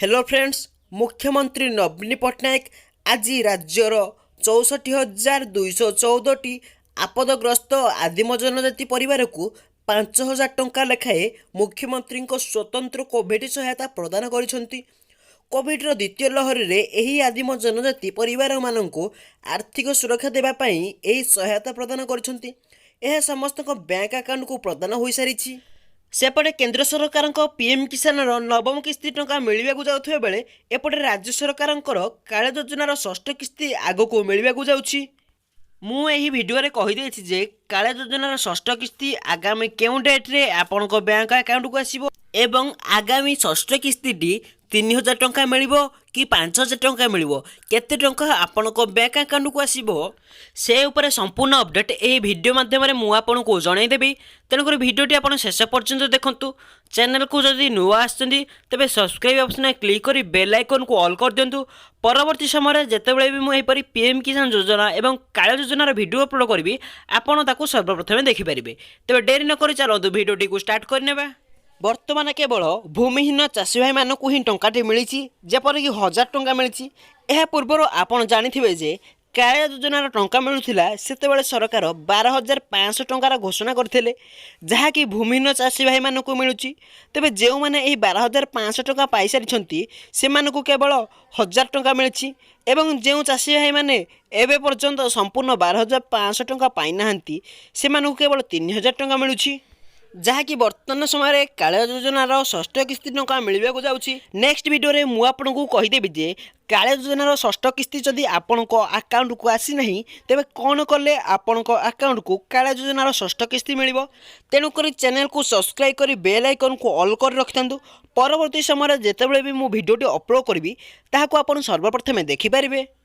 Hello friends. मुख्यमंत्री नवीन पट्टनायक आज राज्यर 64,214 आपदग्रस्त आदिम जनजाति परिवार को 5,000 टंका लेखाएं मुख्यमंत्री स्वतंत्र कोविड सहायता प्रदान करिसेंती। कोविडर द्वितीय लहरी रे एही आदिम जनजाति परिवार माननको आर्थिक सुरक्षा देबा पई एही सहायता प्रदान करिसेंती। यह समस्त बैंक अकाउंट को प्रदान हो सारी। सेपटे केंद्र सरकार पीएम किसान नवम किस्ती टंका मिलवाक जाउथबा बेले एपटे राज्य सरकार कालिया योजनार षष्ठ किस्ती आगको मिलवाक जाउछि। मु एही भिडियो रे कहि देछि जे कालिया योजनार षष्ठ किस्ती आगामी केउ डेट रे आपनक बैंक अकाउंट को आसीबो एवं आगामी षष्ठ किस्ती 3,000 टंका मिलिबो कि 5,000 टंका मिलिबो, केते टंका आपनक बैंक अकाउंट को आसीबो से ऊपर संपूर्ण अपडेट एही वीडियो माध्यम रे मु आपनको जणाई देबी। तेणुकर भिडियोटी आपण शेष पर्यंत देखंतु। चैनल को जदि नुआ आछंती तबे सब्सक्राइब ऑप्शन क्लिक करी बेल आइकन को ऑल कर दियंतु। परवर्ती समय जेतेबेले भी मु एपरि पीएम किसान योजना एवं कालिया योजनार वीडियो अपलोड करबी आपण ताको सर्वप्रथम देखि परिबे। तबे देरी न करि चलंतु वीडियोटी को स्टार्ट करनेबा। वर्तमान केवल भूमिहीन चाषी भाई मानक ही टंकाटी मिली जेपरिक 1,000 टंका मिली। यह पूर्वर आपड़ जानी जे कालिया योजनार टंका मिलूला सेतेबेले सरकार 12,500 टंकार घोषणा करथिले जहाँकि भूमिहीन चाषी भाई मानक मिलूची। तेबे जो मैंने 12,500 टंका पाई सारी से केवल 1,000 टंका मिली एवं जो चाषी भाई मैंने एवं पर्यंत संपूर्ण 12,500 टंका पाई नाहंती से केवल 3,000 टंका मिलूची जहाँकि वर्तमान समय कालिया योजनार षष्ठ किस्ती टंका मिलवाक जाउछि। नेक्स्ट वीडियो रे मु आपनको कहिदेबी जे कालिया योजनार षष्ठ किस्ती जदि आपनक अकाउंट को आसी नहीं तेबे कौन कले आपनक अकाउंट को कालिया योजनार षष्ठ किस्ती मिलिबो। तेणु करी चैनल को सब्सक्राइब करी बेल आइकन को ऑल कर रखिथांतु। परवर्ती समय जेतेबेले भी मु वीडियोटी अपलोड करबी ताहाको आपण सर्वप्रथमे देखि पारिबे।